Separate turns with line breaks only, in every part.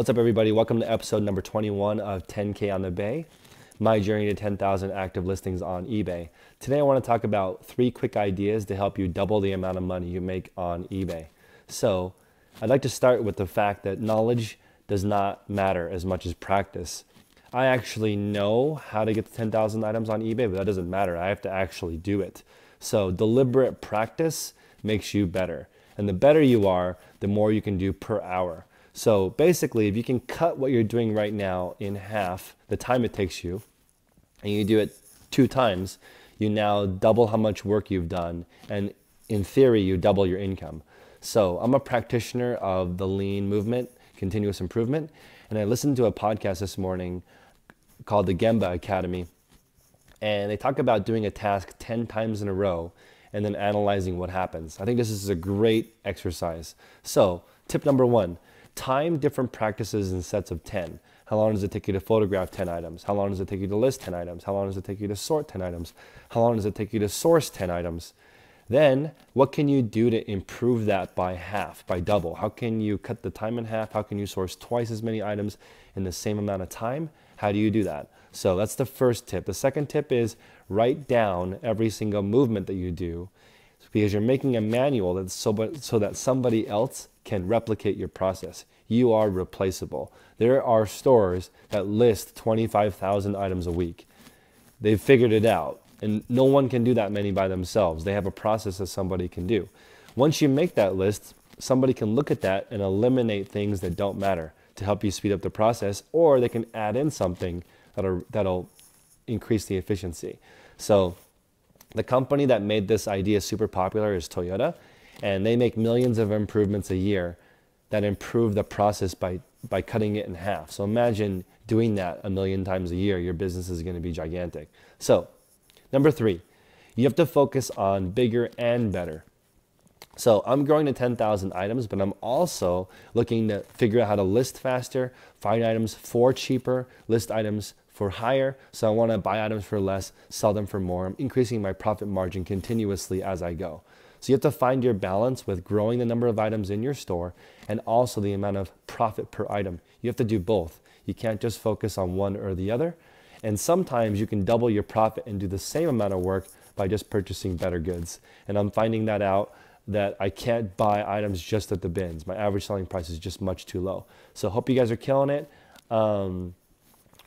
What's up, everybody? Welcome to episode number 21 of 10K on the Bay, my journey to 10,000 active listings on eBay. Today, I want to talk about 3 quick ideas to help you double the amount of money you make on eBay. So, I'd like to start with the fact that knowledge does not matter as much as practice. I actually know how to get to 10,000 items on eBay, but that doesn't matter. I have to actually do it. So, deliberate practice makes you better. And the better you are, the more you can do per hour. So basically, if you can cut what you're doing right now in half, the time it takes you, and you do it 2 times, you now double how much work you've done, and in theory, you double your income. So I'm a practitioner of the lean movement, continuous improvement, and I listened to a podcast this morning called the Gemba Academy, and they talk about doing a task 10 times in a row and then analyzing what happens. I think this is a great exercise. So tip number 1, time different practices in sets of 10. How long does it take you to photograph 10 items? How long does it take you to list 10 items? How long does it take you to sort 10 items? How long does it take you to source 10 items? Then, what can you do to improve that by half, by double? How can you cut the time in half? How can you source twice as many items in the same amount of time? How do you do that? So that's the first tip. The second tip is write down every single movement that you do, because you're making a manual that's so that somebody else can replicate your process. You are replaceable. There are stores that list 25,000 items a week. They've figured it out, and no one can do that many by themselves. They have a process that somebody can do. Once you make that list, somebody can look at that and eliminate things that don't matter to help you speed up the process, or they can add in something that'll increase the efficiency. So the company that made this idea super popular is Toyota, and they make millions of improvements a year that improve the process by cutting it in half. So imagine doing that 1,000,000 times a year. Your business is going to be gigantic. So number 3, you have to focus on bigger and better. So I'm growing to 10,000 items, but I'm also looking to figure out how to list faster, find items for cheaper, list items for higher. So I want to buy items for less, sell them for more. I'm increasing my profit margin continuously as I go. So you have to find your balance with growing the number of items in your store and also the amount of profit per item. You have to do both. You can't just focus on one or the other. And sometimes you can double your profit and do the same amount of work by just purchasing better goods. And I'm finding that out, that I can't buy items just at the bins. My average selling price is just much too low. So hope you guys are killing it.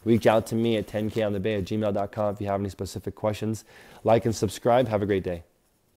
Reach out to me at 10konthebay@gmail.com if you have any specific questions. Like and subscribe. Have a great day.